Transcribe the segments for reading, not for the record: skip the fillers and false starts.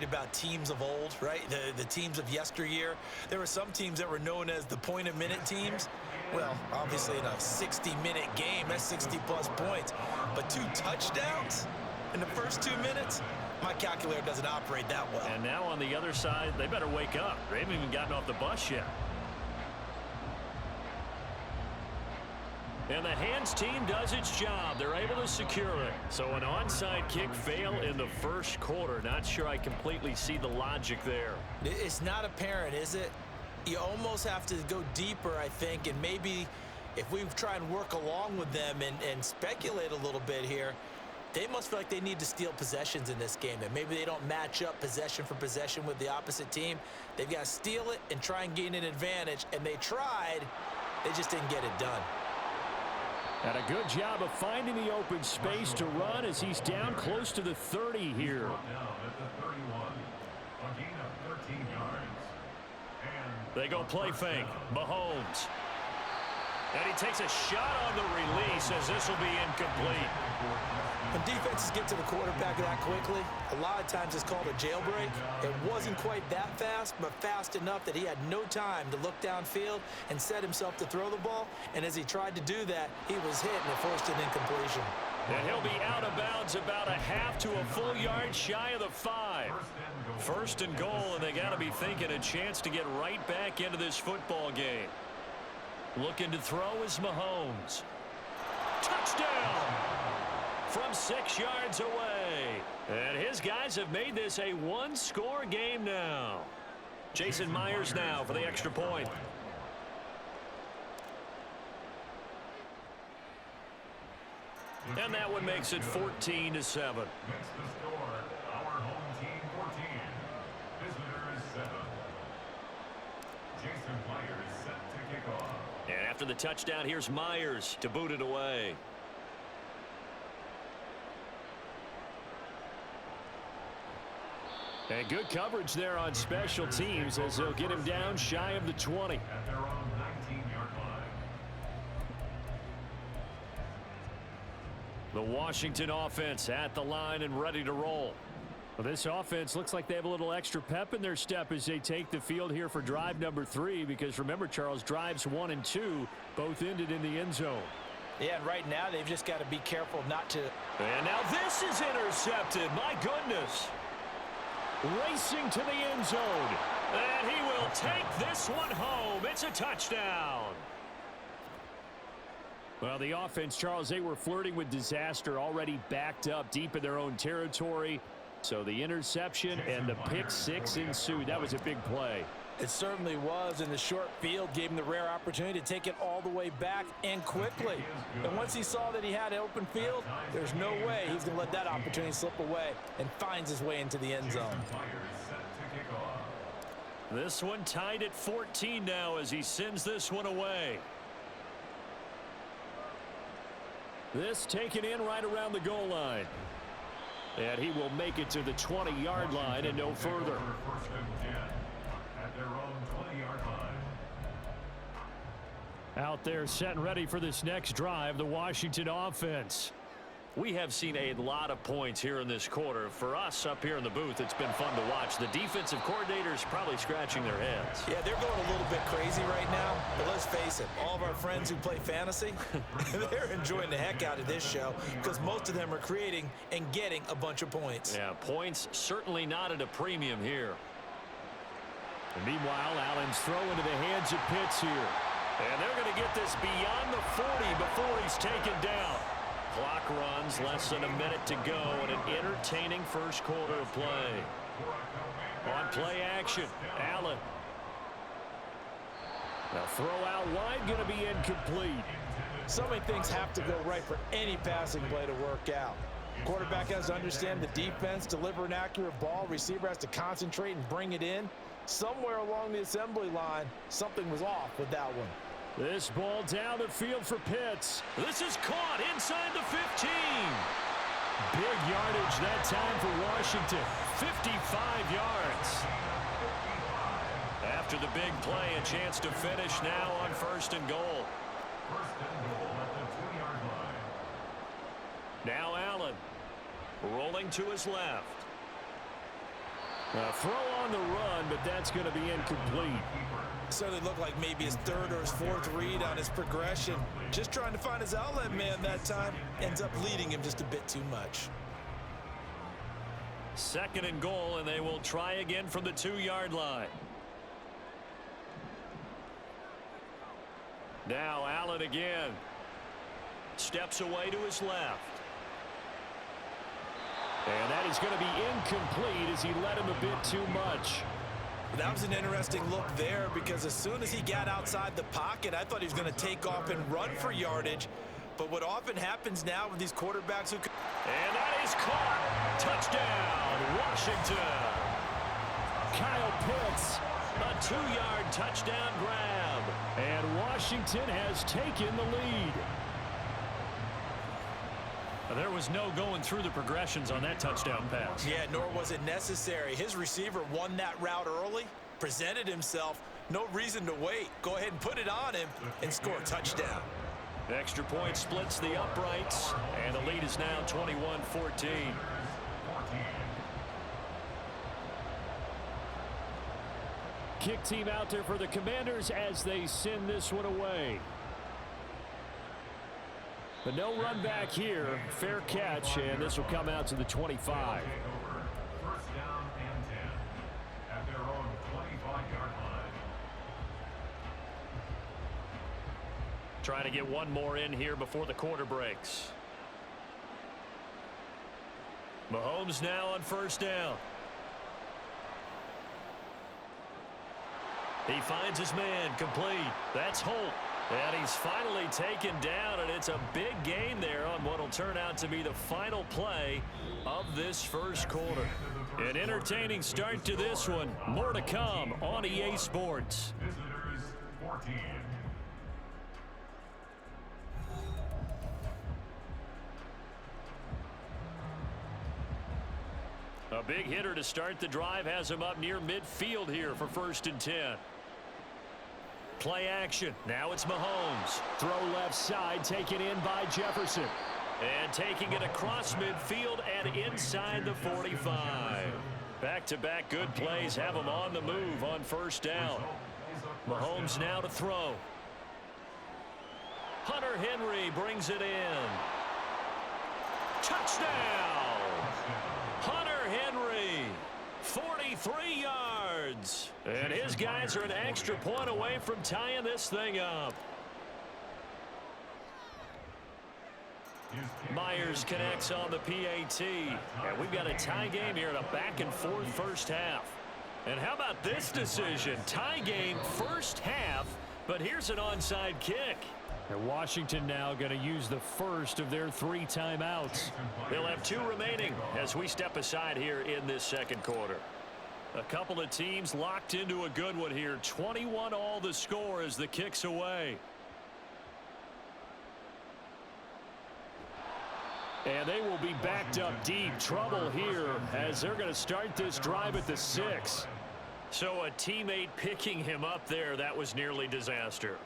read about teams of old, right? The teams of yesteryear. There were some teams that were known as the point-a-minute teams. Well, obviously in a 60-minute game, that's 60-plus points. But 2 touchdowns in the first 2 minutes? My calculator doesn't operate that well. And now on the other side, they better wake up. They haven't even gotten off the bus yet. And the hands team does its job. They're able to secure it. So an onside kick fail in the first quarter. Not sure I completely see the logic there. It's not apparent, is it? You almost have to go deeper, I think, and maybe if we try and work along with them and speculate a little bit here, they must feel like they need to steal possessions in this game, and maybe they don't match up possession for possession with the opposite team. They've got to steal it and try and gain an advantage, and they tried. They just didn't get it done. And a good job of finding the open space to run as he's down close to the 30 here. They go play fake. Mahomes. And he takes a shot on the release as this will be incomplete. When defenses get to the quarterback that quickly, a lot of times it's called a jailbreak. It wasn't quite that fast, but fast enough that he had no time to look downfield and set himself to throw the ball. And as he tried to do that, he was hit and it forced an incompletion. And he'll be out of bounds about a half to a full yard shy of the 5. First and goal, and they got to be thinking a chance to get right back into this football game. Looking to throw is Mahomes. Touchdown! From 6 yards away. And his guys have made this a one-score game now. Jason Myers now for the extra point. And that one makes it 14-7. Next to score, our home team 14, visitors 7. Jason Myers set to kick off. And after the touchdown, here's Myers to boot it away. And good coverage there on special teams as they'll get him down shy of the 20. At their own 19-yard line. The Washington offense at the line and ready to roll. Well, this offense looks like they have a little extra pep in their step as they take the field here for drive number 3, because remember, Charles, drives 1 and 2 both ended in the end zone. Yeah, and right now they've just got to be careful not to. And now this is intercepted. My goodness. Racing to the end zone. And he will take this one home. It's a touchdown. Well, the offense, Charles, they were flirting with disaster, already backed up deep in their own territory. So the interception and the pick 6 ensued. That was a big play. It certainly was, and the short field gave him the rare opportunity to take it all the way back and quickly. And once he saw that he had an open field, there's no way he's going to let that opportunity slip away, and finds his way into the end zone. This one tied at 14 now as he sends this one away. This taken in right around the goal line. And he will make it to the 20-yard line and no further. At their own 20-yard line. Out there set and ready for this next drive, the Washington offense. We have seen a lot of points here in this quarter. For us up here in the booth, it's been fun to watch. The defensive coordinators probably scratching their heads. Yeah, they're going a little bit crazy right now. But let's face it, all of our friends who play fantasy, they're enjoying the heck out of this show because most of them are creating and getting a bunch of points. Yeah, points certainly not at a premium here. And meanwhile, Allen's throw into the hands of Pitts here. And they're going to get this beyond the 40 before he's taken down. Clock runs, less than a minute to go, and an entertaining first quarter of play. On play action, Allen. Now throw out wide, going to be incomplete. So many things have to go right for any passing play to work out. Quarterback has to understand the defense, deliver an accurate ball. Receiver has to concentrate and bring it in. Somewhere along the assembly line, something was off with that one. This ball down the field for Pitts. This is caught inside the 15. Big yardage that time for Washington. 55 yards. After the big play, a chance to finish now on first and goal. First and goal at the 2-yard line. Now Allen rolling to his left. A throw on the run, but that's going to be incomplete. Certainly looked like maybe his third or his fourth read on his progression. Just trying to find his outlet man that time. Ends up leading him just a bit too much. 2nd and goal, and they will try again from the 2-yard line. Now Allen again. Steps away to his left. And that is going to be incomplete as he led him a bit too much. That was an interesting look there because as soon as he got outside the pocket, I thought he was going to take off and run for yardage. But what often happens now with these quarterbacks who... And that is caught. Touchdown, Washington. Kyle Pitts, a 2-yard touchdown grab. And Washington has taken the lead. There was no going through the progressions on that touchdown pass. Yeah, nor was it necessary. His receiver won that route early, presented himself. No reason to wait. Go ahead and put it on him and score a touchdown. Extra point splits the uprights, and the lead is now 21-14. Kick team out there for the Commanders as they send this one away. But no run back here. Fair catch, and this will come out to the 25. First down and 10 at their own 25-yard line. Trying to get one more in here before the quarter breaks. Mahomes now on first down. He finds his man, complete. That's Holt. And he's finally taken down, and it's a big gain there on what will turn out to be the final play of this first quarter. An entertaining start to this one. More to come on EA Sports. Visitors 14. A big hitter to start the drive has him up near midfield here for 1st and 10. Play action. Now it's Mahomes. Throw left side, taken in by Jefferson. And taking it across midfield and inside the 45. Back-to-back good plays have him on the move on first down. Mahomes now to throw. Hunter Henry brings it in. Touchdown! Hunter Henry, 43 yards. And his guys are an extra point away from tying this thing up. Myers connects on the PAT. And we've got a tie game here in a back-and-forth first half. And how about this decision? Tie game first half, but here's an onside kick. And Washington now going to use the first of their 3 timeouts. They'll have 2 remaining as we step aside here in this second quarter. A couple of teams locked into a good one here. 21 all the score as the kick's away. And they will be backed up deep. Trouble here as they're going to start this drive at the 6. So a teammate picking him up there, that was nearly disaster.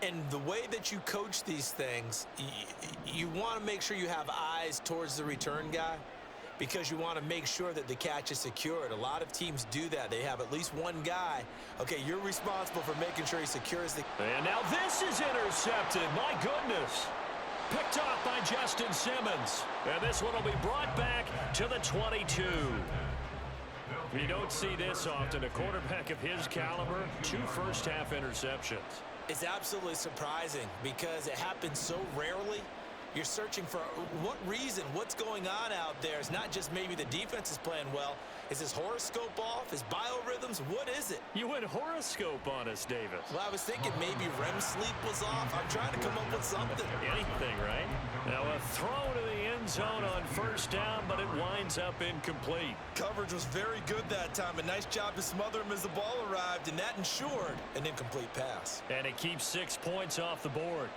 And the way that you coach these things, you want to make sure you have eyes towards the return guy because you want to make sure that the catch is secured. A lot of teams do that. They have at least one guy. Okay, you're responsible for making sure he secures the... And now this is intercepted. My goodness. Picked off by Justin Simmons. And this one will be brought back to the 22. You don't see this often. A quarterback of his caliber, 2 first-half interceptions. It's absolutely surprising because it happens so rarely. You're searching for what reason, what's going on out there. It's not just maybe the defense is playing well. Is his horoscope off? His biorhythms? What is it? You went horoscope on us, Davis. Well, I was thinking maybe REM sleep was off. I'm trying to come up with something. Anything, right? Now a throw to the end zone on first down, but it winds up incomplete. Coverage was very good that time. A nice job to smother him as the ball arrived, and that ensured an incomplete pass. And it keeps 6 points off the board.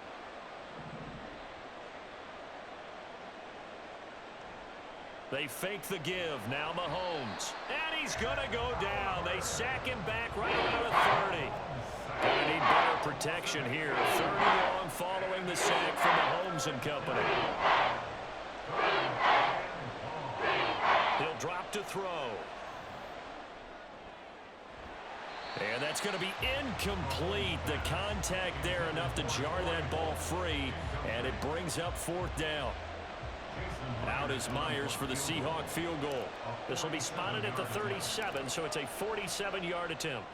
They fake the give. Now Mahomes. And he's going to go down. They sack him back right around the 30. Going to need better protection here. 30 long following the sack from Mahomes and company. He'll drop to throw. And that's going to be incomplete. The contact there enough to jar that ball free, and it brings up 4th down. Out is Myers for the Seahawk field goal. This will be spotted at the 37, so it's a 47-yard attempt.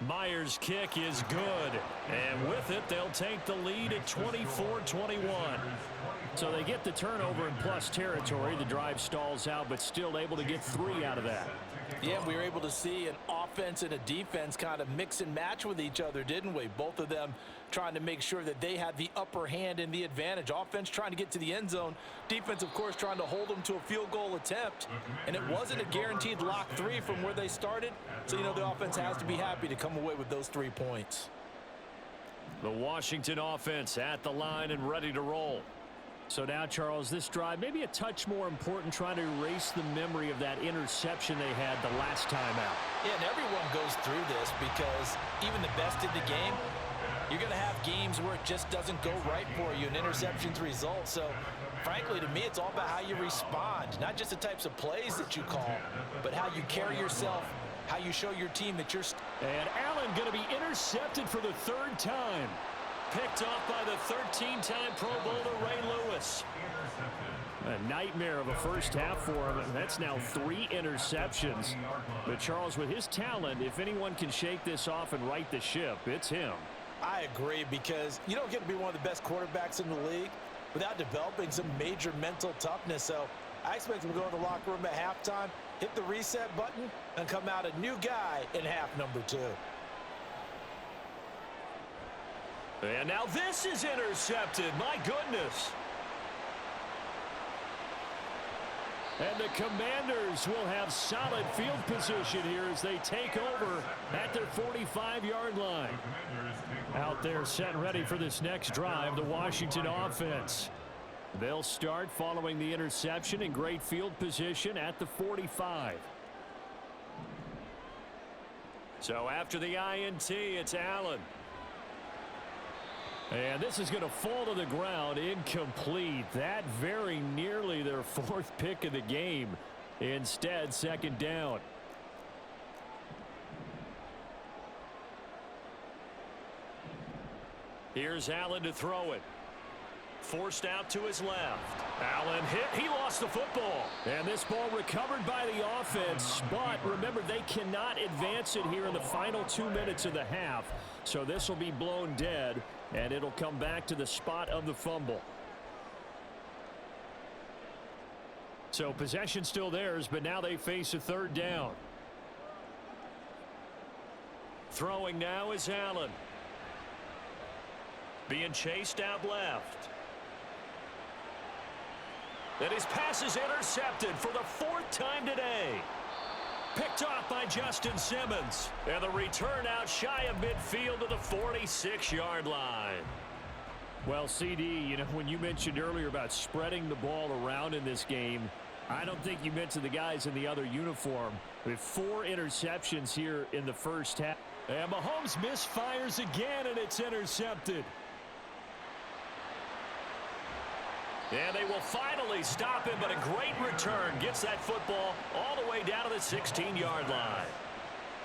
Myers' kick is good, and with it, they'll take the lead at 24-21. So they get the turnover in plus territory. The drive stalls out, but still able to get 3 out of that. Yeah, we were able to see an offense and a defense kind of mix and match with each other, didn't we? Both of them trying to make sure that they had the upper hand and the advantage. Offense trying to get to the end zone. Defense, of course, trying to hold them to a field goal attempt. And it wasn't a guaranteed lock 3 from where they started. So, you know, the offense has to be happy to come away with those 3 points. The Washington offense at the line and ready to roll. So now, Charles, this drive maybe a touch more important, trying to erase the memory of that interception they had the last time out. Yeah, and everyone goes through this because even the best in the game, you're going to have games where it just doesn't go right for you, and interceptions result. So, frankly, to me, it's all about how you respond, not just the types of plays that you call, but how you carry yourself, how you show your team that you're... And Allen going to be intercepted for the 3rd time. Picked off by the 13-time Pro Bowler Ray Lewis. A nightmare of a first half for him. That's now 3 interceptions. But Charles, with his talent, if anyone can shake this off and right the ship, it's him. I agree, because you don't get to be one of the best quarterbacks in the league without developing some major mental toughness. So I expect him to go in the locker room at halftime, hit the reset button, and come out a new guy in half number 2. And now this is intercepted. My goodness. And the Commanders will have solid field position here as they take over at their 45-yard line. Out there set and ready for this next drive, the Washington offense. They'll start following the interception in great field position at the 45. So after the INT, it's Allen. And this is going to fall to the ground, incomplete. That very nearly their 4th pick of the game. Instead, 2nd down. Here's Allen to throw it. Forced out to his left. Allen hit. He lost the football. And this ball recovered by the offense. But remember, they cannot advance it here in the final 2 minutes of the half. So this will be blown dead. And it'll come back to the spot of the fumble. So possession still theirs, but now they face a 3rd down. Throwing now is Allen. Being chased out left. And his pass is intercepted for the 4th time today. Picked off by Justin Simmons. And the return out shy of midfield to the 46-yard line. Well, CD, you know, when you mentioned earlier about spreading the ball around in this game, I don't think you mentioned the guys in the other uniform. With 4 interceptions here in the first half. And Mahomes misfires again, and it's intercepted. And they will finally stop him, but a great return gets that football all the way down to the 16-yard line.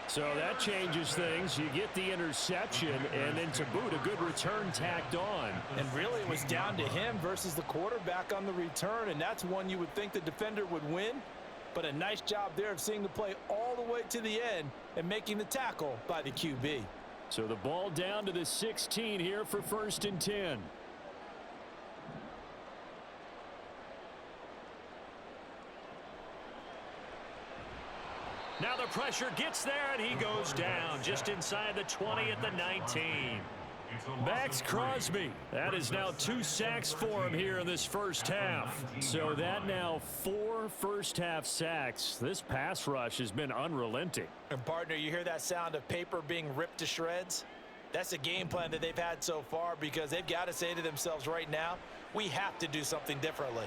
So that changes things. You get the interception, and then to boot, a good return tacked on. And really, it was down to him versus the quarterback on the return, and that's one you would think the defender would win. But a nice job there of seeing the play all the way to the end and making the tackle by the QB. So the ball down to the 16 here for 1st and 10. Now the pressure gets there, and he goes down just inside the 20 at the 19. Max Crosby. That is now 2 sacks for him here in this first half. So that now 4 first-half sacks. This pass rush has been unrelenting. And, partner, you hear that sound of paper being ripped to shreds? That's a game plan that they've had so far, because they've got to say to themselves right now, we have to do something differently.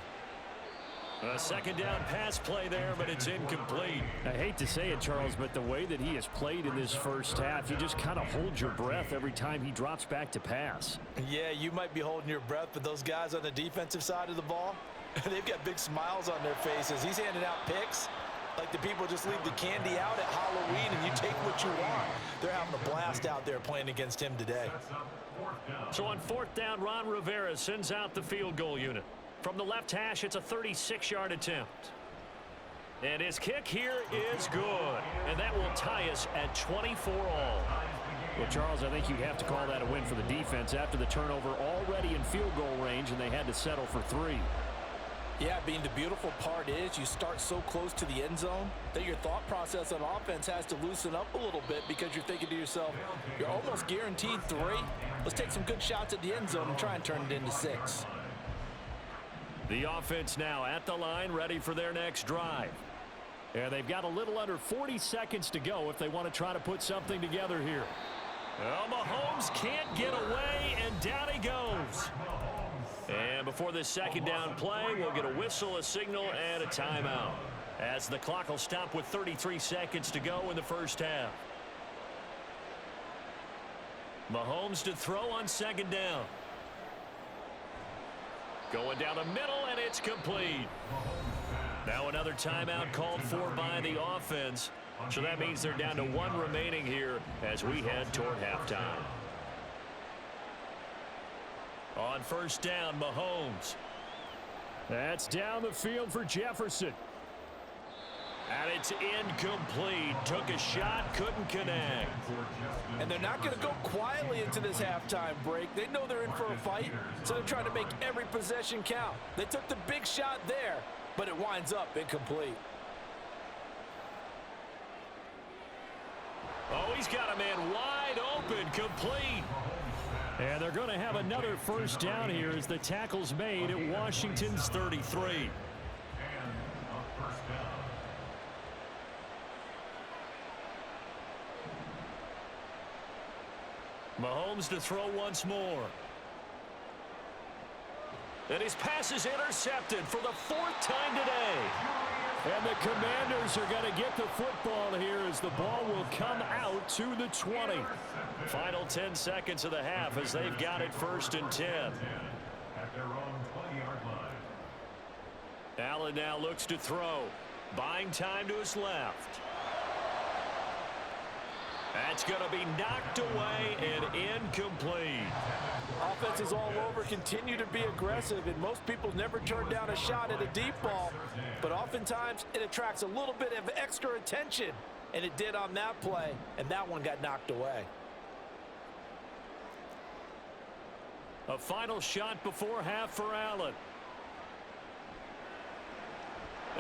A 2nd down pass play there, but it's incomplete. I hate to say it, Charles, but the way that he has played in this first half, you just kind of hold your breath every time he drops back to pass. Yeah, you might be holding your breath, but those guys on the defensive side of the ball, they've got big smiles on their faces. He's handing out picks like the people just leave the candy out at Halloween and you take what what you want. They're having a blast out there playing against him today. So on 4th down, Ron Rivera sends out the field goal unit. From the left hash, it's a 36-yard attempt. And his kick here is good. And that will tie us at 24 all. Well, Charles, I think you have to call that a win for the defense after the turnover already in field goal range, and they had to settle for 3. Yeah, Bean, the beautiful part is you start so close to the end zone that your thought process on offense has to loosen up a little bit because you're thinking to yourself, you're almost guaranteed 3. Let's take some good shots at the end zone and try and turn it into 6. The offense now at the line, ready for their next drive. Yeah, they've got a little under 40 seconds to go if they want to try to put something together here. Well, Mahomes can't get away, and down he goes. And before this 2nd down play, we'll get a whistle, a signal, and a timeout, as the clock will stop with 33 seconds to go in the first half. Mahomes to throw on 2nd down. Going down the middle, and it's complete. Now another timeout called for by the offense. So that means they're down to 1 remaining here as we head toward halftime. On 1st down, Mahomes. That's down the field for Jefferson. And it's incomplete. Took a shot, couldn't connect. And they're not going to go quietly into this halftime break. They know they're in for a fight, so they're trying to make every possession count. They took the big shot there, but it winds up incomplete. Oh, he's got a man wide open, complete. And they're going to have another 1st down here as the tackle's made at Washington's 33. Mahomes to throw once more. And his pass is intercepted for the 4th time today. And the Commanders are going to get the football here as the ball will come out to the 20. Final 10 seconds of the half as they've got it 1st and 10. At their own 20-yard line. Allen now looks to throw. Buying time to his left. That's going to be knocked away and incomplete. Offenses all over continue to be aggressive, and most people never turn down a shot at a deep ball. But oftentimes, it attracts a little bit of extra attention, and it did on that play, and that one got knocked away. A final shot before half for Allen.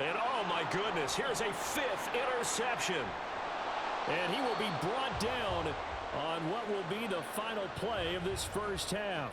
And oh my goodness, here's a 5th interception. And he will be brought down on what will be the final play of this first half.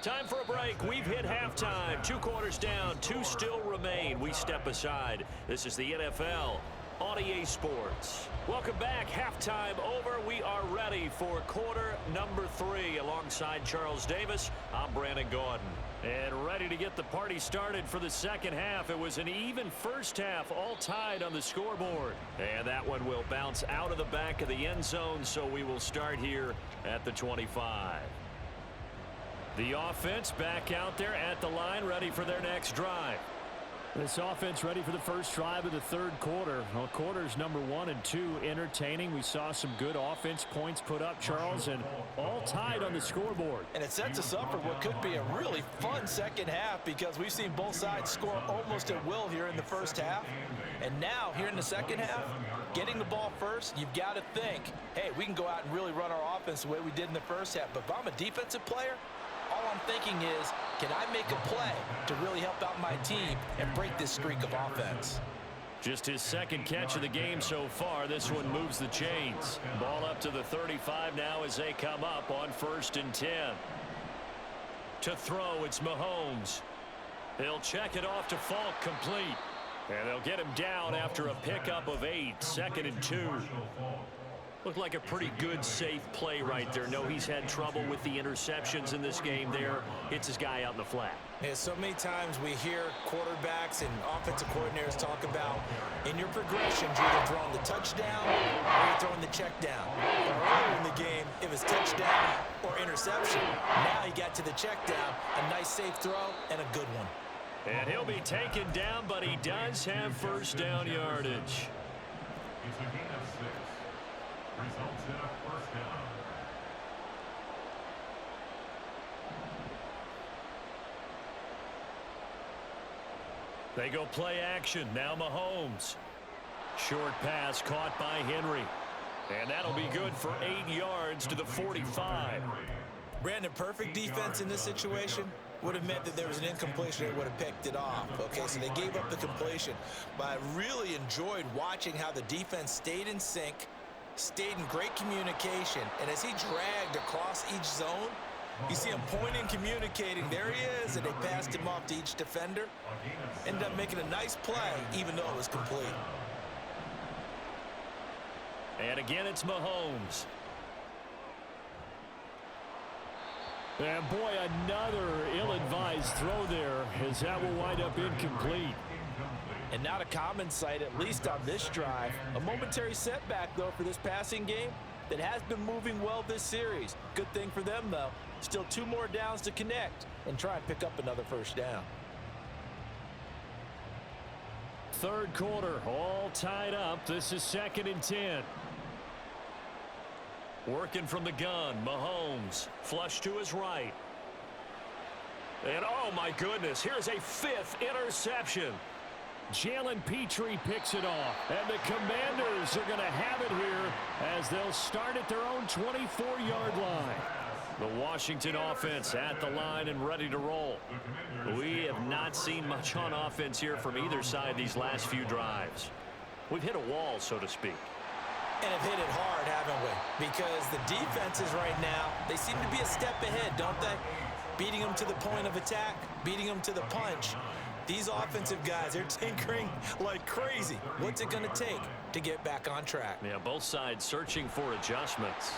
Time for a break. We've hit halftime. 2 quarters down, 2 still remain. We step aside. This is the NFL on EA Sports. Welcome back. Halftime over. We are ready for quarter number 3. Alongside Charles Davis, I'm Brandon Gordon. And ready to get the party started for the 2nd half. It was an even first half, all tied on the scoreboard. And that one will bounce out of the back of the end zone, so we will start here at the 25. The offense back out there at the line, ready for their next drive. This offense ready for the first drive of the 3rd quarter. Well, quarters number 1 and 2 entertaining. We saw some good offense points put up, Charles, and all tied on the scoreboard. And it sets us up for what could be a really fun 2nd half because we've seen both sides score almost at will here in the first half. And now, here in the 2nd half, getting the ball first, you've got to think, hey, we can go out and really run our offense the way we did in the first half. But if I'm a defensive player, all I'm thinking is, can I make a play to really help out my team and break this streak of offense? Just his 2nd catch of the game so far. This one moves the chains. Ball up to the 35 now as they come up on 1st and 10. To throw, it's Mahomes. He'll check it off to Falk, complete. And they'll get him down after a pickup of 8, 2nd and 2. Looked like a pretty good, safe play right there. No, he's had trouble with the interceptions in this game there. Hits his guy out in the flat. Yeah, so many times we hear quarterbacks and offensive coordinators talk about in your progressions, you're either throwing the touchdown or you're throwing the check down. Earlier in the game, it was touchdown or interception. Now he got to the check down, a nice safe throw, and a good one. And he'll be taken down, but he does have 1st down yardage. It's a gain of 6. Results in a first down. They go play action. Now Mahomes. Short pass caught by Henry. And that'll be good for 8 yards to the 45. Brandon, perfect defense in this situation would have meant that there was an incompletion. They would have picked it off. Okay, so they gave up the completion. But I really enjoyed watching how the defense stayed in sync, stayed in great communication. And as he dragged across each zone, you see him pointing, communicating. There he is, and they passed him off to each defender. Ended up making a nice play, even though it was complete. And again, it's Mahomes. And boy, another ill-advised throw there, as that will wind up incomplete. And not a common sight, at least on this drive. A momentary setback, though, for this passing game that has been moving well this series. Good thing for them, though. Still 2 more downs to connect and try and pick up another first down. Third quarter, all tied up. This is 2nd and 10. Working from the gun, Mahomes. Flush to his right. And oh my goodness, here's a 5th interception. Jalen Petrie picks it off. And the Commanders are going to have it here as they'll start at their own 24-yard line. The Washington offense at the line and ready to roll. We have not seen much on offense here from either side these last few drives. We've hit a wall, so to speak. And have hit it hard, haven't we? Because the defenses right now, they seem to be a step ahead, don't they? Beating them to the point of attack, beating them to the punch. These offensive guys, they're tinkering like crazy. What's it going to take to get back on track? Yeah, both sides searching for adjustments.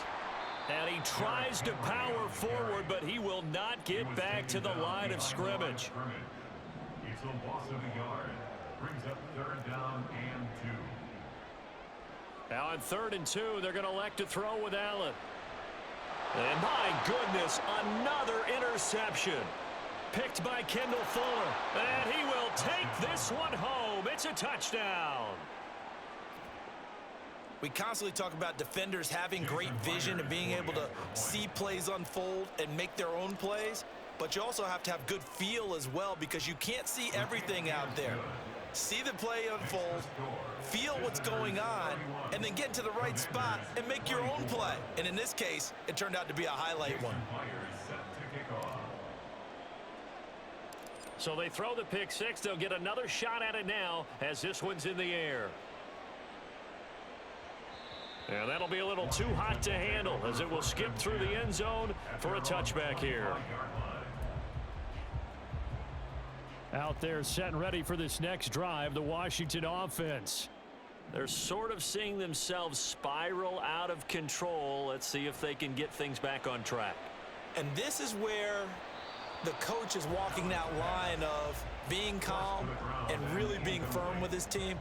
And he tries to power forward, but he will not get back to the line of scrimmage. It's a loss of a yard. Brings up 3rd down and 2. Now on 3rd and 2, they're going to elect to throw with Allen. And my goodness, another interception. Picked by Kendall Fuller. And he will take this one home. It's a touchdown. We constantly talk about defenders having great vision and being able to see plays unfold and make their own plays. But you also have to have good feel as well, because you can't see everything out there. See the play unfold, feel what's going on, and then get to the right spot and make your own play. And in this case, it turned out to be a highlight one. So they throw the pick 6. They'll get another shot at it now as this one's in the air. And that'll be a little too hot to handle as it will skip through the end zone for a touchback here. Out there set and ready for this next drive, the Washington offense. They're sort of seeing themselves spiral out of control. Let's see if they can get things back on track. And this is where the coach is walking that line of being calm and really being firm with his team.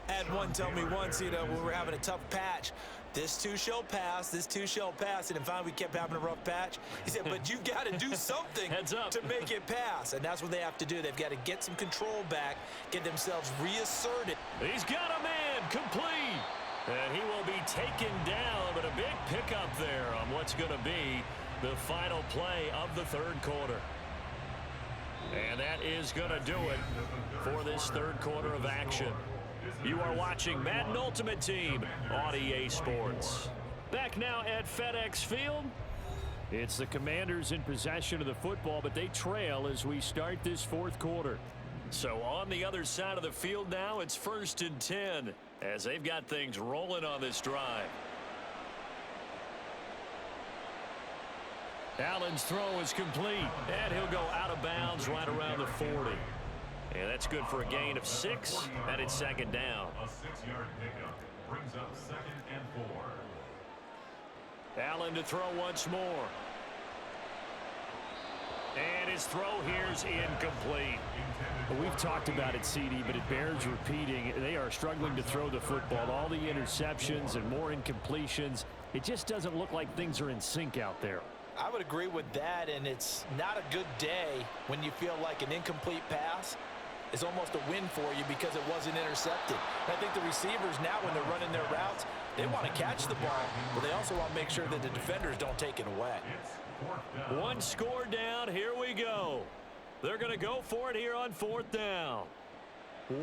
I had one tell me once, when we were having a tough patch, this too shall pass, this too shall pass. And finally we kept having a rough patch. He said, but you got to do something to make it pass. And that's what they have to do. They've got to get some control back, get themselves reasserted. He's got a man complete. And he will be taken down, but a big pickup there on what's going to be the final play of the 3rd quarter. And that is going to do it for this 3rd quarter of action. You are watching Madden Ultimate Team on EA Sports. Back now at FedEx Field. It's the Commanders in possession of the football, but they trail as we start this 4th quarter. So on the other side of the field now, it's 1st and 10 as they've got things rolling on this drive. Allen's throw is complete, and he'll go out of bounds right around the 40. And that's good for a gain of 6, and it's 2nd down. A 6-yard pickup brings up 2nd and 4. Allen to throw once more. And his throw here's incomplete. We've talked about it, CD, but it bears repeating. They are struggling to throw the football. All the interceptions and more incompletions. It just doesn't look like things are in sync out there. I would agree with that, and it's not a good day when you feel like an incomplete pass is almost a win for you because it wasn't intercepted. And I think the receivers now, when they're running their routes, they want to catch the ball, but they also want to make sure that the defenders don't take it away. One score down. Here we go. They're going to go for it here on 4th down.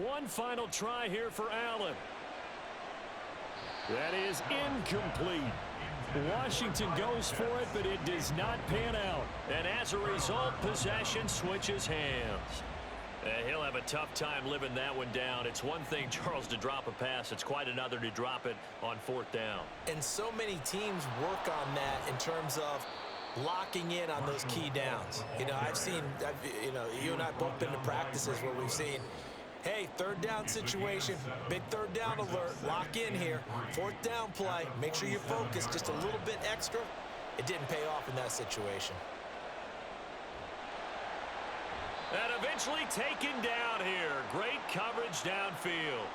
One final try here for Allen. That is incomplete. Washington goes for it, but it does not pan out. And as a result, possession switches hands. He'll have a tough time living that one down. It's one thing, Charles, to drop a pass. It's quite another to drop it on 4th down. And so many teams work on that in terms of locking in on those key downs. You know, you and I both been to practices where we've seen, hey, 3rd down situation, big 3rd down alert, lock in here. 4th down play, make sure you focus just a little bit extra. It didn't pay off in that situation. And eventually taken down here. Great coverage downfield.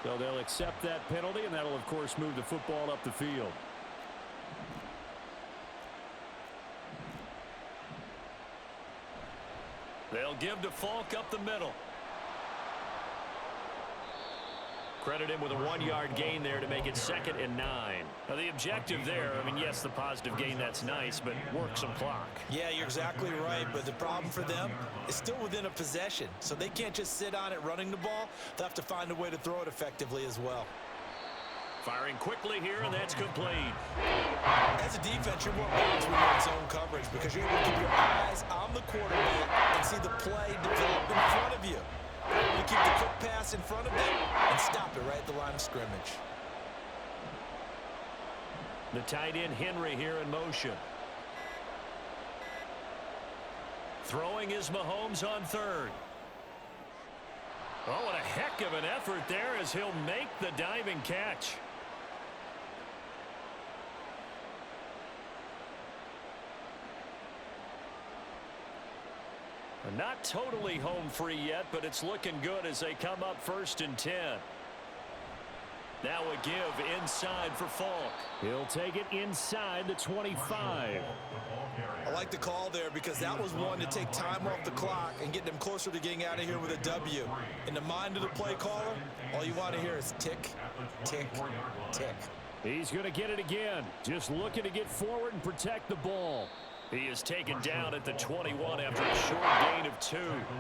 So they'll accept that penalty, and that'll, of course, move the football up the field. They'll give to Falk up the middle. Credit him with a 1-yard gain there to make it 2nd and 9. Now the objective there, I mean, yes, the positive gain, that's nice, but work some clock. Yeah, you're exactly right, but the problem for them is still within a possession, so they can't just sit on it running the ball. They'll have to find a way to throw it effectively as well. Firing quickly here, and that's complete. As a defense, you're more balanced when you're in zone coverage because you're able to keep your eyes on the quarterback and see the play develop in front of you. You're able to keep the quick pass in front of them and stop it right at the line of scrimmage. The tight end Henry here in motion. Throwing is Mahomes on 3rd. Oh, what a heck of an effort there as he'll make the diving catch. Not totally home free yet, but it's looking good as they come up 1st and 10. Now a give inside for Falk. He'll take it inside the 25. I like the call there because that was one to take time off the clock and get them closer to getting out of here with a W. In the mind of the play caller, all you want to hear is tick, tick, tick. He's going to get it again. Just looking to get forward and protect the ball. He is taken down at the 21 after a short gain of 2.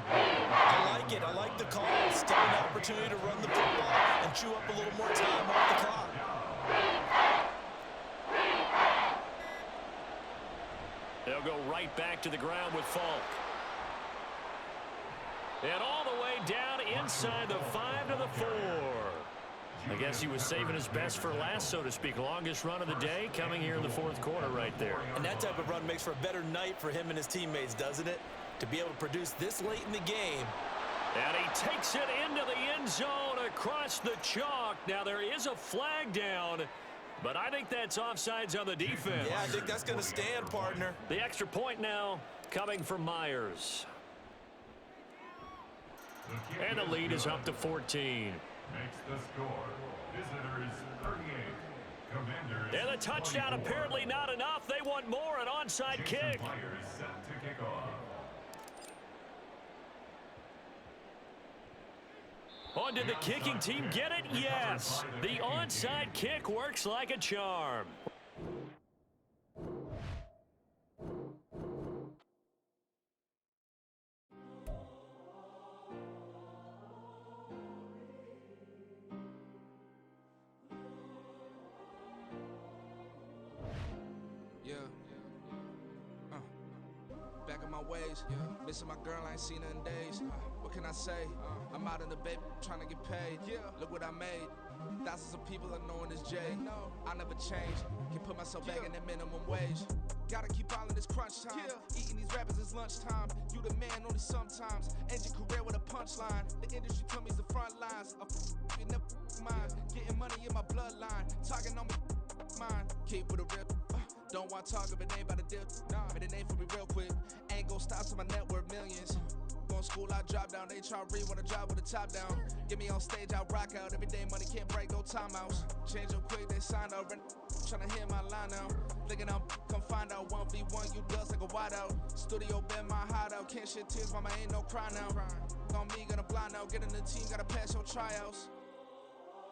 I like it. I like the call. Still an opportunity to run the football and chew up a little more time off the clock. They'll go right back to the ground with Falk. And all the way down inside the 5 to the 4. I guess he was saving his best for last, so to speak. Longest run of the day coming here in the 4th quarter right there. And that type of run makes for a better night for him and his teammates, doesn't it? To be able to produce this late in the game. And he takes it into the end zone across the chalk. Now there is a flag down, but I think that's offsides on the defense. Yeah, I think that's going to stand, partner. The extra point now coming from Myers. And the lead is up to 14. Makes the score. Visitors 38. Commanders. And the touchdown apparently not enough. They want more, an onside kick. Players set to kick off. Oh, did the kicking team get it? Yes. The onside kick works like a charm. Back in my ways, missing my girl, I ain't seen her in days. What can I say? I'm out in the baby, trying to get paid. Look what I made. Thousands of people are knowing this J. I never change. Can put myself back in the minimum wage. Gotta keep all in this crunch time. Eating these rappers is lunchtime. You the man only sometimes. End your career with a punchline. The industry told me it's the front lines. You never mine. Getting money in my bloodline. Talking on me, mine. Keep with a rip. Don't want to talk if it ain't about a dip. But it ain't for me real quick. Ain't gon' stop till my net worth millions. Gon' school, I drop down. They try to read when I drop with the top down. Get me on stage, I rock out. Every day money can't break, go timeouts. Change them quick, they sign up. Tryna hit my line now. Thinking I'm come find out 1v1, you dust like a wideout. Studio been my hideout. Can't shed tears, mama ain't no cry now. On me, gonna blind out. Get in the team, gotta pass your tryouts.